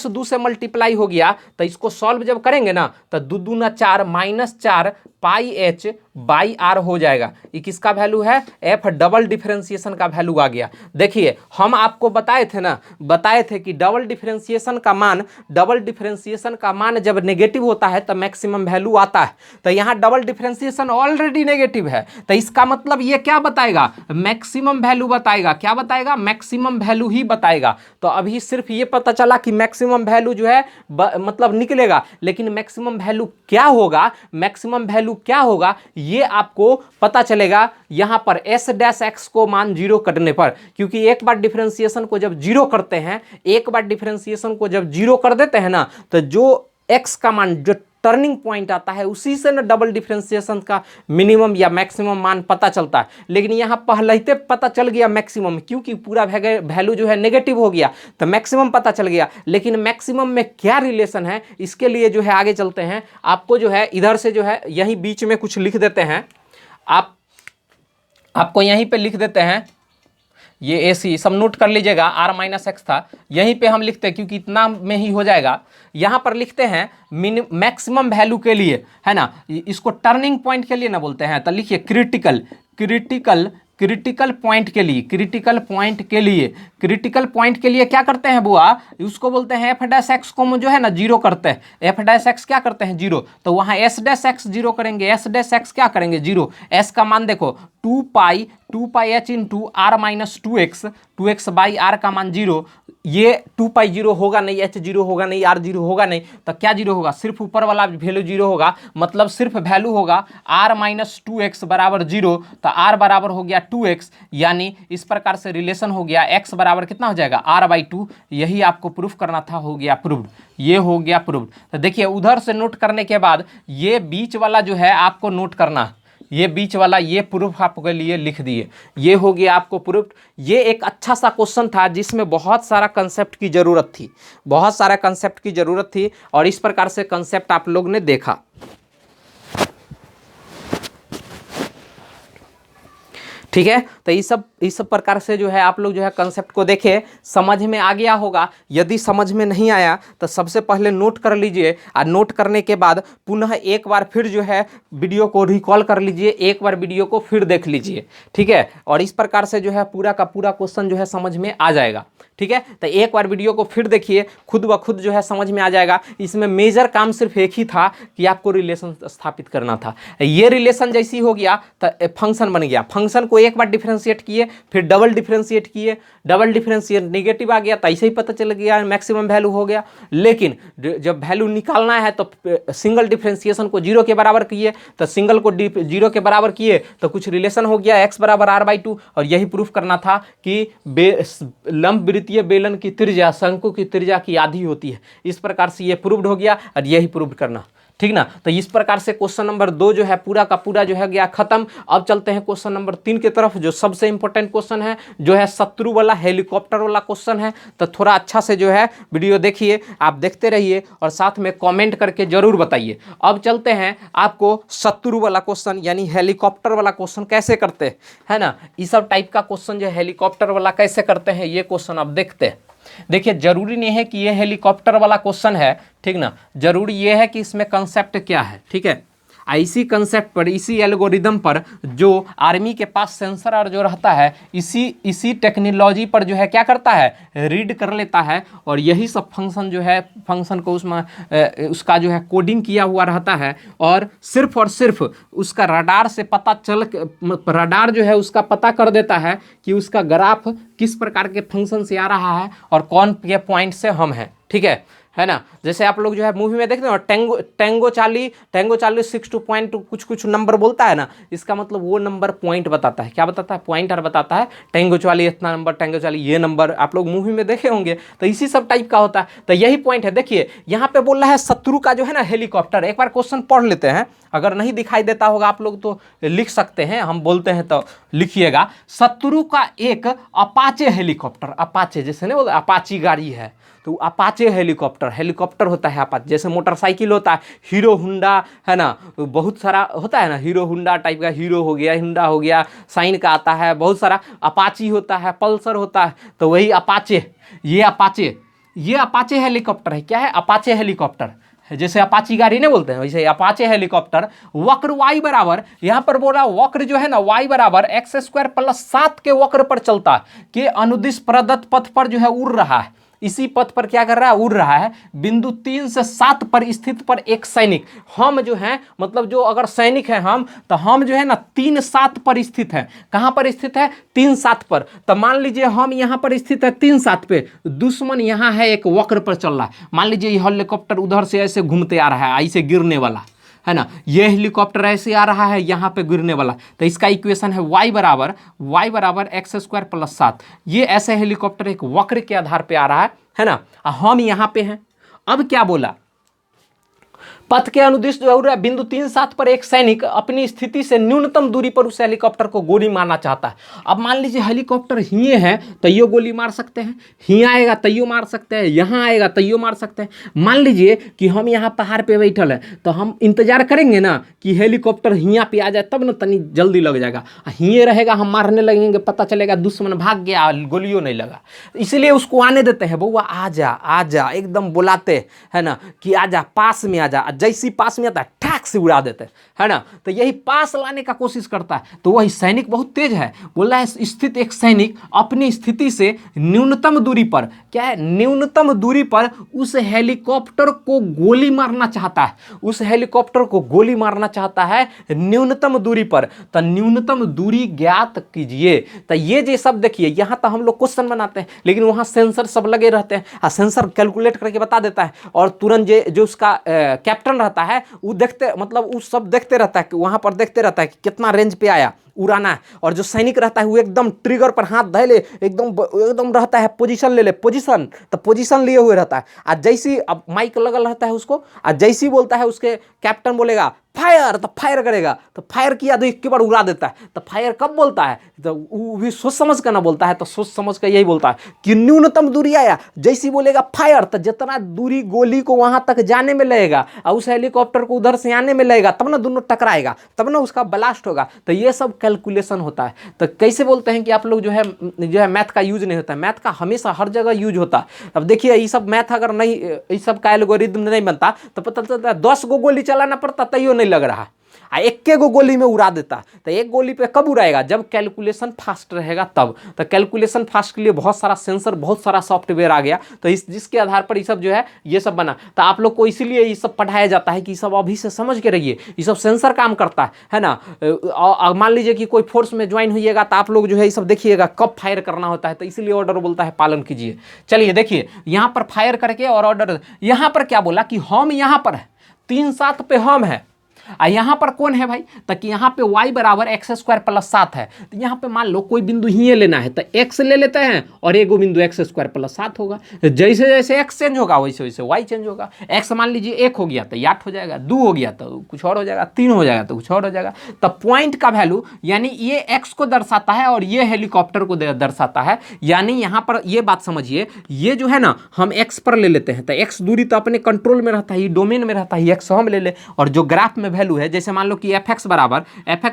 A: 2 से मल्टीप्लाई हो गया, तो इसको सॉल्व जब करेंगे ना तो 2 दूना 4 -4 पाई एच बाई आर हो जाएगा। ये किसका वैल्यू है, एफ डबल डिफरेंशिएशन का वैल्यू आ गया। देखिए हम आपको बताए थे कि डबल डिफरेंशिएशन का मान जब नेगेटिव होता है तो मैक्सिमम वैल्यू आता है। तो यहाँ डबल डिफरेंशिएशन ऑलरेडी नेगेटिव है, तो इसका मतलब ये क्या बताएगा, मैक्सिमम वैल्यू बताएगा। क्या बताएगा, मैक्सिमम वैल्यू ही बताएगा। तो अभी सिर्फ ये पता चला कि मैक्सिमम वैल्यू जो है मतलब निकलेगा, लेकिन मैक्सिमम वैल्यू क्या होगा ये आपको पता चलेगा यहां पर s डैश x को मान 0 करने पर, क्योंकि एक बार डिफरेंशिएशन को जब 0 कर देते हैं ना, तो जो x का मान जो टर्निंग पॉइंट आता है उसी से ना डबल डिफरेंशिएशन का मिनिमम या मैक्सिमम मान पता चलता है। लेकिन यहाँ पहले ही पता चल गया मैक्सिमम, क्योंकि पूरा वैल्यू जो है नेगेटिव हो गया तो मैक्सिमम पता चल गया। लेकिन मैक्सिमम में क्या रिलेशन है, इसके लिए जो है आगे चलते हैं। आपको जो है इधर से जो है यहीं बीच में कुछ लिख देते हैं, आपको यहीं पे लिख देते हैं, ये AC सब नोट कर लीजिएगा, r-x था, यहीं पे हम लिखते हैं क्योंकि इतना में ही हो जाएगा। यहाँ पर लिखते हैं मैक्सिमम वैल्यू के लिए, है ना, इसको टर्निंग पॉइंट के लिए ना बोलते हैं, तो लिखिए क्रिटिकल पॉइंट के लिए क्या करते हैं बुआ, उसको बोलते हैं f डैश x को जो है ना 0 करते हैं, f डैश x क्या करते हैं 0, तो वहाँ s डैश x 0 करेंगे, s डैश x क्या करेंगे 0, s का मान देखो 2 पाई h into r minus 2x by r का मान 0, ये 2 पाई 0 होगा नहीं, h 0 होगा नहीं, r 0 होगा नहीं, तो क्या 0 होगा, सिर्फ ऊपर वाला वैल्यू 0 होगा, मतलब सिर्फ वैल्यू होगा r माइनस 2x बराबर 0, तो r बराबर हो गया 2x, यानी इस प्रकार से रिलेशन हो गया x बराबर कितना हो जाएगा r/2। यही आपको प्रूफ करना था, हो गया प्रूव्ड, ये हो गया प्रूव्ड। तो देखिए उधर से नोट करने के बाद ये बीच वाला जो है आपको नोट करना, ये बीच वाला ये प्रूफ आपके लिए लिख दिए, ये हो गया आपको प्रूफ। ये एक अच्छा सा क्वेश्चन था जिसमें बहुत सारा कंसेप्ट की ज़रूरत थी, और इस प्रकार से कंसेप्ट आप लोग ने देखा। ठीक है, तो इस सब प्रकार से जो है आप लोग जो है कंसेप्ट को देखे, समझ में आ गया होगा। यदि समझ में नहीं आया तो सबसे पहले नोट कर लीजिए, और नोट करने के बाद पुनः एक बार फिर जो है वीडियो को रिकॉल कर लीजिए, एक बार वीडियो को फिर देख लीजिए। ठीक है, और इस प्रकार से जो है पूरा का पूरा क्वेश्चन जो है समझ में आ जाएगा। ठीक है, तो एक बार वीडियो को फिर देखिए, खुद ब खुद जो है समझ में आ जाएगा। इसमें मेजर काम सिर्फ एक ही था कि आपको रिलेशन स्थापित करना था। ये रिलेशन जैसी हो गया तो फंक्शन बन गया, फंक्शन को एक बार डिफरेंशिएट किए, फिर डबल डिफरेंशिएट किए, डबल डिफरेंशिएट नेगेटिव आ गया तो ऐसे ही पता चल गया मैक्सिमम वैल्यू हो गया। लेकिन जब वैल्यू निकालना है तो सिंगल डिफरेंशिएशन को 0 के बराबर किए, तो सिंगल को 0 के बराबर किए तो कुछ रिलेशन हो गया x बराबर r/2, और यही प्रूफ करना था कि लंब वृत्तीय बेलन की त्रिज्या शंकु की त्रिज्या की आधी होती है। इस प्रकार से ये प्रूव्ड हो गया, और यही प्रूव करना। ठीक ना, तो इस प्रकार से क्वेश्चन नंबर 2 जो है पूरा का पूरा जो है गया खत्म। अब चलते हैं क्वेश्चन नंबर 3 की तरफ, जो सबसे इंपॉर्टेंट क्वेश्चन है, जो है शत्रु वाला हेलीकॉप्टर वाला क्वेश्चन है। तो थोड़ा अच्छा से जो है वीडियो देखिए, आप देखते रहिए और साथ में कमेंट करके जरूर बताइए। अब चलते हैं आपको शत्रु वाला क्वेश्चन यानी हेलीकॉप्टर वाला क्वेश्चन कैसे करते है ना, इस सब टाइप का क्वेश्चन जो हेलीकॉप्टर वाला कैसे करते हैं ये क्वेश्चन अब देखते हैं। देखिए जरूरी नहीं है कि ये हेलीकॉप्टर वाला क्वेश्चन है, ठीक ना, जरूरी ये है कि इसमें कंसेप्ट क्या है। ठीक है, इसी कंसेप्ट पर, इसी एल्गोरिदम पर जो आर्मी के पास सेंसर और जो रहता है, इसी टेक्नोलॉजी पर जो है क्या करता है, रीड कर लेता है, और यही सब फंक्शन जो है, फंक्शन को उसमें उसका जो है कोडिंग किया हुआ रहता है, और सिर्फ उसका रडार से रडार जो है उसका पता कर देता है कि उसका ग्राफ किस प्रकार के फंक्शन से आ रहा है और कौन के पॉइंट से हम हैं। ठीक है, है ना। जैसे आप लोग जो है मूवी में देखते हो टेंगो चार्ली 6 कुछ कुछ नंबर बोलता है ना, इसका मतलब वो नंबर पॉइंट बताता है। क्या बताता है? पॉइंटर बताता है। टेंगो चार्ली इतना नंबर, टेंगो चार्ली ये नंबर, आप लोग मूवी में देखे होंगे। तो इसी सब टाइप का होता है, तो यही पॉइंट है। देखिए यहाँ पे बोल रहा है शत्रु का जो है ना हेलीकॉप्टर, एक बार क्वेश्चन पढ़ लेते हैं, अगर नहीं दिखाई देता होगा आप लोग तो लिख सकते हैं, हम बोलते हैं तो लिखिएगा। शत्रु का एक अपाचे हेलीकॉप्टर, अपाचे जैसे नहीं बोलते अपाची गाड़ी है, तो अपाचे हेलीकॉप्टर होता है अपाचे। जैसे मोटरसाइकिल होता है हीरो हुंडा, है ना, बहुत सारा होता है ना, हीरो हुंडा टाइप का, हीरो हो गया, हुंडा हो गया, साइन का आता है, बहुत सारा। अपाची होता है, पल्सर होता है, तो वही अपाचे, ये अपाचे हेलीकॉप्टर है। क्या है? Apache helicopter. जैसे अपाची गाड़ी नहीं बोलते हैं, वैसे अपाचे हेलीकॉप्टर। वक्र y बराबर, यहां पर बोल रहा है वक्र जो है ना y बराबर x² + 7 के वक्र पर चलता है, कि अनुदिश प्रदत्त पथ पर जो है उड़ रहा है। इसी पथ पर क्या कर रहा है? उड़ रहा है। बिंदु 3 से 7 पर स्थित पर एक सैनिक, हम जो है मतलब जो अगर सैनिक है हम, तो हम जो है ना 3-7 पर स्थित है। कहां पर स्थित है? 3-7 पर। तो मान लीजिए हम यहां पर स्थित है 3-7 पे, दुश्मन यहां है एक वक्र पर चल रहा है। मान लीजिए ये हेलीकॉप्टर उधर से ऐसे घूमते आ रहा है, ऐसे गिरने वाला है ना, ये हेलीकॉप्टर ऐसे आ रहा है यहाँ पे गिरने वाला। तो इसका इक्वेशन है y बराबर x² + 7। ये ऐसे हेलीकॉप्टर एक वक्र के आधार पे आ रहा है ना, हम यहाँ पे हैं। अब क्या बोला? पथ के अनुदिश जो है बिंदु 3-7 पर एक सैनिक अपनी स्थिति से न्यूनतम दूरी पर उस हेलीकॉप्टर को गोली मारना चाहता है। अब मान लीजिए हेलीकॉप्टर हिये है तो यो गोली मार सकते हैं, हिया आएगा तैयो मार सकते हैं, यहाँ आएगा तैयो मार सकते हैं। मान लीजिए कि हम यहाँ पहाड़ पे बैठल है, तो हम इंतजार करेंगे ना कि हेलीकॉप्टर हिया पे आ जाए, तब ना तनी जल्दी लग जाएगा। हिये रहेगा, हम मारने लगेंगे, पता चलेगा दुश्मन भाग गया, गोलियों नहीं लगा। इसलिए उसको आने देते हैं, बउआ आ जा, एकदम बुलाते है ना कि आ जा, पास में आ जा। जैसी पास में आता है ठाक से उड़ा देते है ना। तो यही पास लाने का कोशिश करता है। तो वही सैनिक बहुत तेज है, बोल रहा है स्थित एक सैनिक अपनी स्थिति से न्यूनतम दूरी पर, क्या है? न्यूनतम दूरी पर उस हेलीकॉप्टर को गोली मारना चाहता है, उस हेलीकॉप्टर को गोली मारना चाहता है न्यूनतम दूरी पर। तो न्यूनतम दूरी ज्ञात कीजिए। तो ये जो सब देखिए, यहां तो हम लोग क्वेश्चन बनाते हैं, लेकिन वहां सेंसर सब लगे रहते हैं, सेंसर कैलकुलेट करके बता देता है। और तुरंत जो उसका कैप्टन रहता है वो देखते, मतलब वो सब देखते रहता है, कि वहां पर देखते रहता है कि कितना रेंज पे आया, उड़ाना है। और जो सैनिक रहता है वो एकदम ट्रिगर पर हाथ धैले, एकदम रहता है, पोजीशन ले ले, पोजीशन, तो पोजीशन लिए हुए रहता है। आज जैसी अब माइक लगल रहता है उसको, आज जैसी बोलता है उसके कैप्टन बोलेगा फायर, तो फायर करेगा, तो फायर किया तो एक के बार उड़ा देता है। तो फायर कब बोलता है? तो वो भी सोच समझ कर ना बोलता है, तो सोच समझ कर यही बोलता है कि न्यूनतम दूरी आया, जैसी बोलेगा फायर, तो जितना दूरी गोली को वहां तक जाने में लगेगा और उस हेलीकॉप्टर को उधर से आने में लगेगा, तब ना दोनों टकराएगा, तब ना उसका ब्लास्ट होगा। तो ये सब कैलकुलेशन होता है। तो कैसे बोलते हैं कि आप लोग जो है मैथ का यूज नहीं होता है? मैथ का हमेशा हर जगह यूज होता है। अब देखिए ये सब मैथ अगर नहीं, ये सब का एल्गोरिथम नहीं बनता तो पता चलता है 10 गो गोली चलाना पड़ता, तैयो नहीं लग रहा, एक गो गोली में उड़ा देता। तो एक गोली पे कब उड़ाएगा? जब कैलकुलेशन फास्ट रहेगा तब। तो कैलकुलेशन फास्ट के लिए बहुत सारा सेंसर, बहुत सारा सॉफ्टवेयर आ गया, तो जिसके आधार पर ये सब जो है ये सब बना। तो आप लोग को इसीलिए ये सब पढ़ाया जाता है कि सब अभी से समझ के रहिए, ये सब सेंसर काम करता है ना। मान लीजिए कि कोई फोर्स में ज्वाइन होइएगा तो आप लोग जो है ये सब देखिएगा कब फायर करना होता है, तो इसलिए ऑर्डर बोलता है पालन कीजिए। चलिए देखिए यहाँ पर फायर करके और ऑर्डर, यहाँ पर क्या बोला कि हम यहाँ पर 3-7 पे हम है, यहां पर कौन है भाई? तक यहां पे y बराबर x² + 7 है। तो यहां पे मान लो कोई बिंदु ही लेना है, तो x ले लेते हैं और एगो बिंदु x² + 7 होगा। जैसे जैसे x चेंज होगा वैसे वैसे y चेंज होगा। x मान लीजिए 1 हो गया तो 8 हो जाएगा, 2 हो गया तो कुछ और हो जाएगा, 3 हो जाएगा तो कुछ और हो जाएगा। तो पॉइंट का वैल्यू यानी ये x को दर्शाता है और ये हेलीकॉप्टर को दर्शाता है। यानी यहां पर ये बात समझिए, ये जो है ना हम x पर ले लेते हैं, तो x दूरी तो अपने कंट्रोल में रहता है, डोमेन में रहता है, x हम ले ले। और जो ग्राफ में वैल्यू है, जैसे मान लो कि fx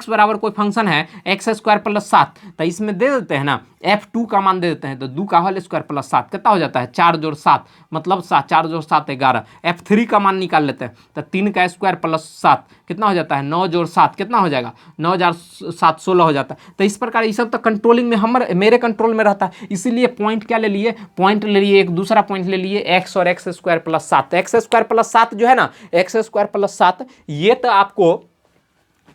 A: बराबर कोई फंक्शन है x² + 7, तो इसमें दे देते हैं ना f2 का मान दे देते हैं, तो 2 का होल स्क्वायर + 7 कितना हो जाता है? 4 जोड़ 7 मतलब 7, 4 जोड़ 7 11। f3 का मान निकाल लेते हैं, तो 3 का स्क्वायर + 7 कितना हो जाता है? 9 जोड़ 7 कितना हो जाएगा? 9 × 7 16 हो जाता है। तो इस प्रकार ये सब तो कंट्रोलिंग में मेरे कंट्रोल में रहता है। इसीलिए पॉइंट क्या ले लिए? पॉइंट ले लिए, एक दूसरा पॉइंट ले लिए x और x² + 7। x² + 7 जो है ना, x² + 7 ये तो आपको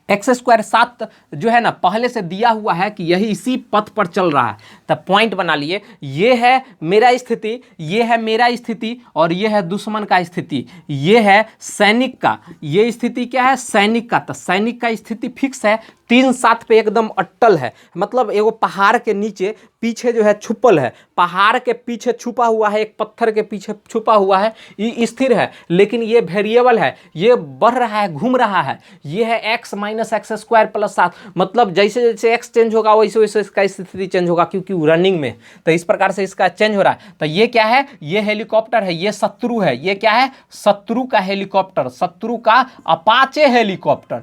A: एक्स स्क्वायर 7 जो है ना पहले से दिया हुआ है कि यही इसी पथ पर चल रहा है, तब पॉइंट बना लिए। ये है मेरा स्थिति, ये है मेरा स्थिति, और ये है दुश्मन का स्थिति, ये है सैनिक का। ये स्थिति क्या है? सैनिक का। तो सैनिक का स्थिति फिक्स है, 3-7 पे एकदम अट्टल है। मतलब एगो पहाड़ के नीचे पीछे जो है छुपल है, पहाड़ के पीछे छुपा हुआ है, एक पत्थर के पीछे छुपा हुआ है, ये स्थिर है। लेकिन ये वेरिएबल है, ये बढ़ रहा है, घूम रहा है। ये है x minus x square plus 7। मतलब जैसे जैसे x चेंज होगा वैसे वैसे इसका स्थिति चेंज होगा, क्योंकि रनिंग में। तो इस प्रकार से इसका चेंज हो रहा है। तो ये क्या है? ये हेलीकॉप्टर है, ये शत्रु है। ये क्या है? शत्रु का हेलीकॉप्टर, शत्रु का अपाचे हेलीकॉप्टर।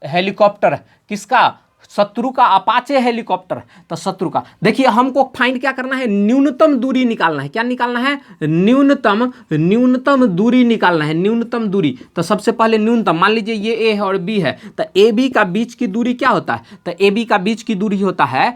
A: हेलीकॉप्टर किसका? शत्रु का अपाचे हेलीकॉप्टर। तो शत्रु का देखिए, हमको फाइंड क्या करना है? न्यूनतम दूरी निकालना है। क्या निकालना है? न्यूनतम दूरी निकालना है, न्यूनतम दूरी। तो सबसे पहले न्यूनतम, मान लीजिए ये ए है और बी है, तो ए बी का बीच की दूरी क्या होता है? तो ए बी का बीच की दूरी होता है,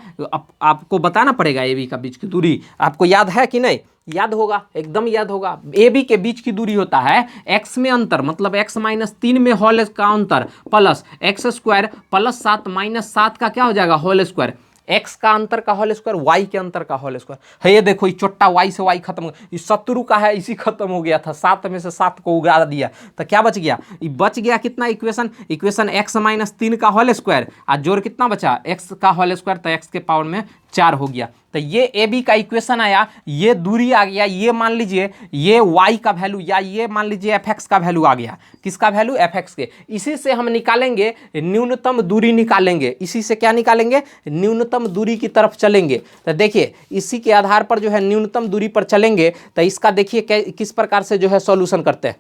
A: आपको बताना पड़ेगा ए बी का बीच की दूरी। आपको याद है कि नहीं? याद होगा, एकदम याद होगा। ए बी के बीच की दूरी होता है एक्स में अंतर, मतलब x माइनस 3 में होल का अंतर, plus x square plus 7 minus 7 का क्या हो जाएगा? Whole square. x का अंतर का होल स्क्वायर, y के अंतर का होल स्क्वायर है। ये देखो, ये छोटा y से y खत्म, इस शत्रु का है, इसी खत्म हो गया था। 7 में से 7 को उगा दिया, तो क्या बच गया? ये बच गया कितना? इक्वेशन x माइनस 3 का होल स्क्वायर, और जोड़ कितना बचा? x का होल स्क्वायर, तो x के पावर में 4 हो गया। तो ये ए बी का इक्वेशन आया, ये दूरी आ गया। ये मान लीजिए ये y का वैल्यू, या ये मान लीजिए एफ एक्स का वैल्यू आ गया। किसका वैल्यू? एफ एक्स के। इसी से हम निकालेंगे न्यूनतम दूरी, निकालेंगे इसी से। क्या निकालेंगे? न्यूनतम दूरी की तरफ चलेंगे। तो देखिए, इसी के आधार पर जो है न्यूनतम दूरी पर चलेंगे। तो इसका देखिए किस प्रकार से जो है सॉल्यूशन करते हैं।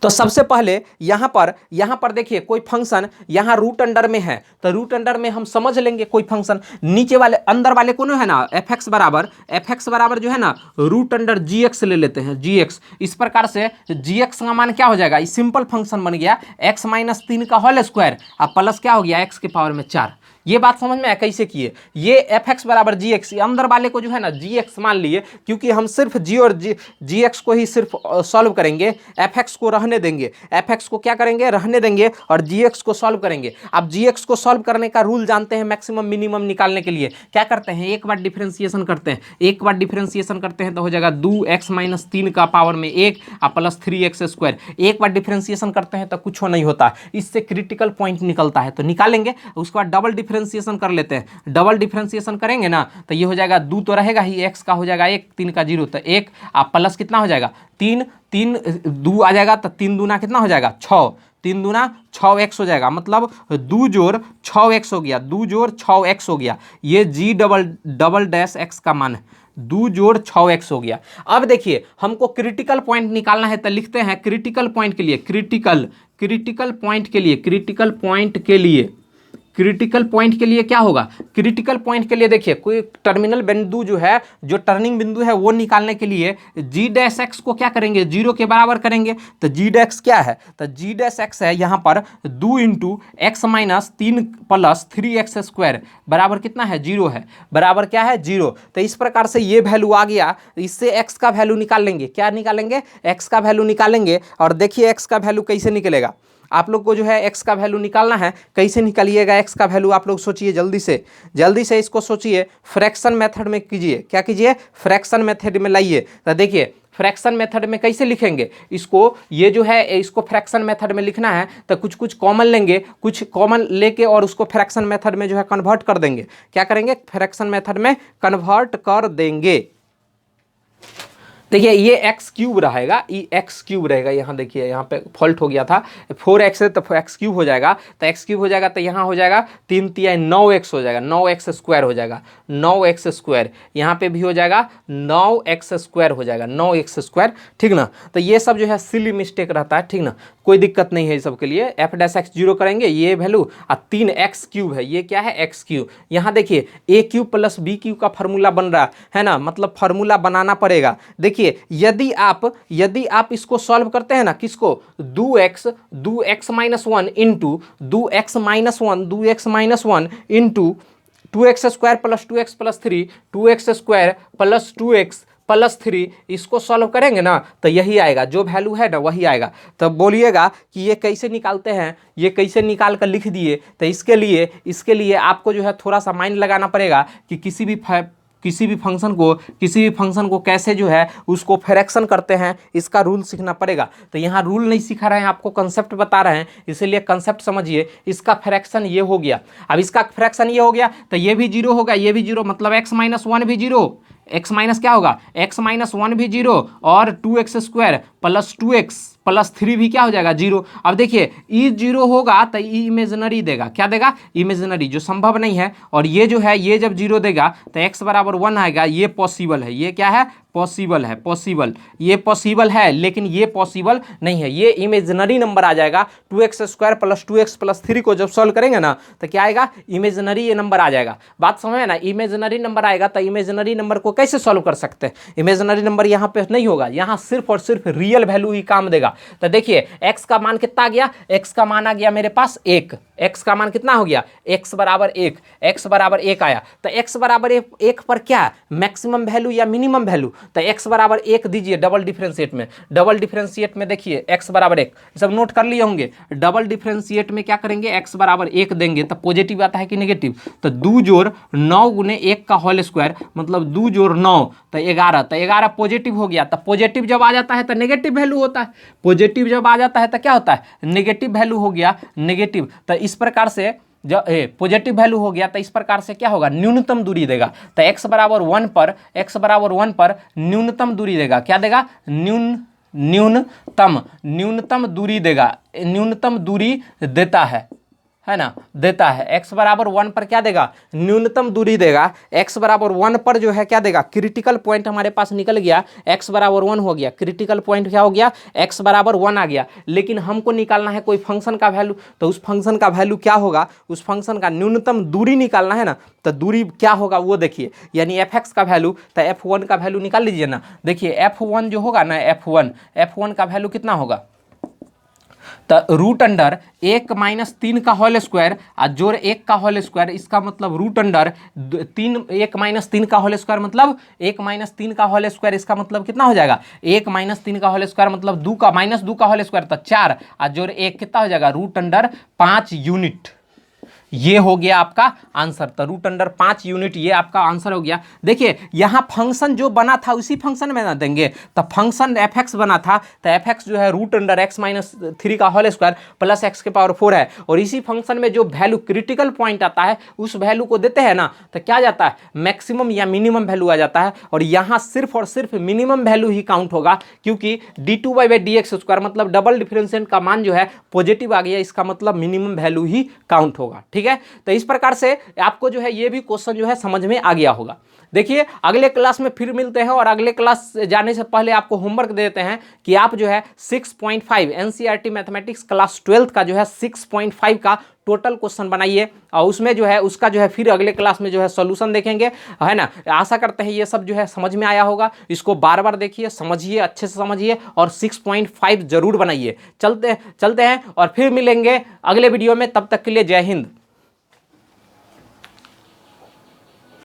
A: तो सबसे पहले यहां पर देखिए, कोई फंक्शन यहां रूट अंडर में है, तो रूट अंडर में हम समझ लेंगे कोई फंक्शन। नीचे वाले अंदर वाले को है ना, एफ एक्स बराबर जो है ना रूट अंडर जी एक्स ले लेते हैं, जी एक्स। इस प्रकार से जी एक्स का मान क्या हो जाएगा? इस सिंपल फंक्शन बन गया x माइनस 3 का होल स्क्वायर, अब प्लस क्या हो गया? x के पावर में 4। ये बात समझ में आया कैसे किए? ये एफ एक्स बराबर जी एक्स, अंदर वाले को जो है ना जी एक्स मान लिए, क्योंकि हम सिर्फ जी और जी एक्स को ही सिर्फ सॉल्व करेंगे, एफ एक्स को रहने देंगे। एफ एक्स को क्या करेंगे? रहने देंगे, और जी एक्स को सॉल्व करेंगे। अब जी एक्स को सॉल्व करने का रूल जानते हैं, मैक्सिमम मिनिमम निकालने के लिए क्या करते हैं? एक बार डिफरेंशिएशन करते हैं, तो हो जाएगा 2x माइनस 3 का पावर में 1 और प्लस 3x स्क्वायर। एक बार डिफरेंशिएशन करते हैं तो कुछ नहीं होता, इससे क्रिटिकल पॉइंट निकलता है, तो निकालेंगे। उसके बाद डबल डिफरेंशिएशन कर लेते हैं। डबल डिफरेंशिएशन करेंगे ना, तो ये हो जाएगा 2 तो रहेगा ही, x का हो जाएगा 1, 3 का 0, तो 1 आप प्लस कितना हो जाएगा? 3 2 आ जाएगा, तो 3 दूना कितना हो जाएगा? 6, 3 दूना 6x हो जाएगा। मतलब 2 जोड़ 6x हो गया, 2 जोड़ 6x हो गया। ये g डबल डैश x का मान है, 2 जोड़ 6x हो गया। अब देखिए, हमको क्रिटिकल पॉइंट निकालना है, तो लिखते हैं क्रिटिकल पॉइंट के लिए, क्रिटिकल पॉइंट के लिए क्या होगा? क्रिटिकल पॉइंट के लिए देखिए, कोई टर्मिनल बिंदु जो है, जो टर्निंग बिंदु है, वो निकालने के लिए जी डैश एक्स को क्या करेंगे? 0 के बराबर करेंगे। तो जी डैश क्या है? तो जी डैश एक्स है यहाँ पर 2 into x minus 3 plus 3x square बराबर कितना है? 0 है। बराबर क्या है? 0। तो इस प्रकार से ये वैल्यू आ गया, इससे एक्स का वैल्यू निकाल लेंगे। क्या निकालेंगे? एक्स का वैल्यू निकालेंगे। और देखिए एक्स का वैल्यू कैसे निकलेगा। आप लोग को जो है x का वैल्यू निकालना है, कैसे निकालिएगा x का वैल्यू? आप लोग सोचिए, जल्दी से इसको सोचिए, फ्रैक्शन मेथड में कीजिए। क्या कीजिए? फ्रैक्शन मेथड में लाइए। तो देखिए, फ्रैक्शन मेथड में कैसे लिखेंगे इसको? ये जो है, इसको फ्रैक्शन मेथड में लिखना है, तो कुछ कॉमन लेंगे, कुछ कॉमन लेके और उसको फ्रैक्शन मेथड में जो है कन्वर्ट कर देंगे। क्या करेंगे? फ्रैक्शन मेथड में कन्वर्ट कर देंगे। देखिए, ये एक्स क्यूब रहेगा, ये एक्स क्यूब रहेगा। यहाँ देखिए, यहाँ पे फॉल्ट हो गया था, 4x है तो एक्स क्यूब हो जाएगा। तो एक्स क्यूब हो जाएगा, तो यहाँ हो जाएगा 3 तिहाई 9x हो जाएगा, 9x स्क्वायर हो जाएगा, 9x स्क्वायर। यहाँ पे भी हो जाएगा 9x स्क्वायर हो जाएगा, 9x स्क्वायर, ठीक ना। तो ये सब जो है सिली मिस्टेक रहता है, ठीक ना, कोई दिक्कत नहीं है इस सब के लिए। एफ डैश एक्स 0 करेंगे, ये वैल्यू, और 3x क्यूब है, ये क्या है? X cube. यहाँ देखिए, ए क्यूब प्लस बी क्यूब का फार्मूला बन रहा है ना, मतलब फार्मूला बनाना पड़ेगा। देखिए, यदि आप इसको सॉल्व करते हैं ना, किसको? 2x minus 1 into 2x minus 1 into 2x square plus 2x plus 3, 2x square plus 2x +3, इसको सॉल्व करेंगे ना तो यही आएगा, जो वैल्यू है ना वही आएगा। तो बोलिएगा कि ये कैसे निकालते हैं, ये कैसे निकाल कर लिख दिए। तो इसके लिए आपको जो है थोड़ा सा माइंड लगाना पड़ेगा कि किसी भी फंक्शन को कैसे जो है उसको फ्रैक्शन करते हैं, इसका रूल सीखना पड़ेगा। तो यहाँ रूल नहीं सिखा रहे हैं, आपको कंसेप्ट बता रहे हैं, इसीलिए कंसेप्ट समझिए। इसका फ्रैक्शन ये हो गया, अब इसका फ्रैक्शन ये हो गया तो ये भी जीरो होगा, ये भी जीरो, मतलब x-1 भी जीरो, x माइनस क्या होगा, x-1 भी जीरो, और 2x² प्लस 2x प्लस 3 भी क्या हो जाएगा, जीरो। अब देखिए ई जीरो होगा तो ई इमेजिनरी देगा, क्या देगा, इमेजिनरी, जो संभव नहीं है। और ये जो है ये जब जीरो देगा तो x बराबर 1 आएगा, ये पॉसिबल है, ये क्या है, पॉसिबल है, पॉसिबल, ये पॉसिबल है, लेकिन ये पॉसिबल नहीं है, ये इमेजिनरी नंबर आ जाएगा। 2x² प्लस 2x प्लस 3 को जब सॉल्व करेंगे ना तो क्या आएगा, इमेजिनरी ये नंबर आ जाएगा। बात समझ में ना, इमेजिनरी नंबर आएगा तो इमेजिनरी नंबर को कैसे सॉल्व कर सकते हैं, इमेजिनरी नंबर यहाँ पे नहीं होगा, यहाँ सिर्फ और सिर्फ रियल वैल्यू ही काम देगा। तो देखिए x का मान कितना आ गया, x का मान आ गया मेरे पास 1, x का मान कितना हो गया, x बराबर 1, x बराबर 1 आया। तो x बराबर 1 पर क्या, मैक्सिमम वैल्यू या मिनिमम वैल्यू, तो x बराबर 1 दीजिए डबल डिफरेंशिएट में देखिए x बराबर 1, सब नोट कर लिए होंगे। डबल डिफरेंशिएट में क्या करेंगे, x बराबर 1 देंगे तो पॉजिटिव आता है कि नेगेटिव, तो 2 जोड़ 9 गुने 1 का होल स्क्वायर, मतलब 2 जोड़ 9 तो 11, तो 11 पॉजिटिव हो गया। तो पॉजिटिव जब आ जाता है तो नेगेटिव वैल्यू होता है, पॉजिटिव जब आ जाता है तो क्या होता है, नेगेटिव वैल्यू हो गया, नेगेटिव। तो इस प्रकार से जो पॉजिटिव वैल्यू हो गया तो इस प्रकार से क्या होगा, न्यूनतम दूरी देगा। तो x बराबर 1 पर न्यूनतम दूरी देगा, क्या देगा, न्यूनतम दूरी देगा, न्यूनतम दूरी देता है ना, देता है। x बराबर 1 पर क्या देगा, न्यूनतम दूरी देगा। x बराबर 1 पर जो है क्या देगा, क्रिटिकल पॉइंट हमारे पास निकल गया, x बराबर 1 हो गया, क्रिटिकल पॉइंट क्या हो गया, x बराबर 1 आ गया। लेकिन हमको निकालना है कोई फंक्शन का वैल्यू, तो उस फंक्शन का वैल्यू क्या होगा, उस फंक्शन का न्यूनतम दूरी निकालना है ना, तो दूरी क्या होगा वो देखिए, यानी f(x) का वैल्यू, तो f1 का वैल्यू निकाल लीजिए ना। देखिए f1 जो होगा ना, f1 का वैल्यू कितना होगा, तो रूट अंडर 1-3 का होल स्क्वायर और जोड़ 1 का होल स्क्वायर, इसका मतलब रूट अंडर 1-3 का होल स्क्वायर, मतलब 1-3 का होल स्क्वायर, इसका मतलब कितना हो जाएगा, 1-3 का होल स्क्वायर मतलब 2 का होल स्क्वायर, तो 4 और जोड़ 1 कितना हो जाएगा, रूट अंडर 5 यूनिट। ये हो गया आपका आंसर, तो रूट अंडर 5 यूनिट ये आपका आंसर हो गया। देखिए यहाँ फंक्शन जो बना था उसी फंक्शन में ना देंगे, तो फंक्शन f(x) बना था, तो f(x) जो है रूट अंडर x-3 का होल स्क्वायर प्लस x के पावर 4 है, और इसी फंक्शन में जो वैल्यू क्रिटिकल पॉइंट आता है उस वैल्यू को देते हैं ना, तो क्या जाता है, मैक्सिमम या मिनिमम वैल्यू आ जाता है। और यहाँ सिर्फ और सिर्फ मिनिमम वैल्यू ही काउंट होगा, क्योंकि d2/dx² मतलब डबल डिफरेंशिएंट का मान जो है पॉजिटिव आ गया, इसका मतलब मिनिमम वैल्यू ही काउंट होगा। ठीक है, तो इस प्रकार से आपको जो है ये भी क्वेश्चन जो है समझ में आ गया होगा। देखिए अगले क्लास में फिर मिलते हैं, और अगले क्लास जाने से पहले आपको होमवर्क देते हैं कि आप जो है 6.5 एनसीईआरटी मैथमेटिक्स क्लास 12 का जो है 6.5 का टोटल क्वेश्चन बनाइए, और उसमें जो है उसका जो है फिर अगले क्लास में जो है सॉल्यूशन देखेंगे, है ना। आशा करते हैं ये सब जो है समझ में आया होगा, इसको बार बार देखिए, समझिए, अच्छे से समझिए, और 6.5 जरूर बनाइए। चलते हैं और फिर मिलेंगे अगले वीडियो में, तब तक के लिए जय हिंद।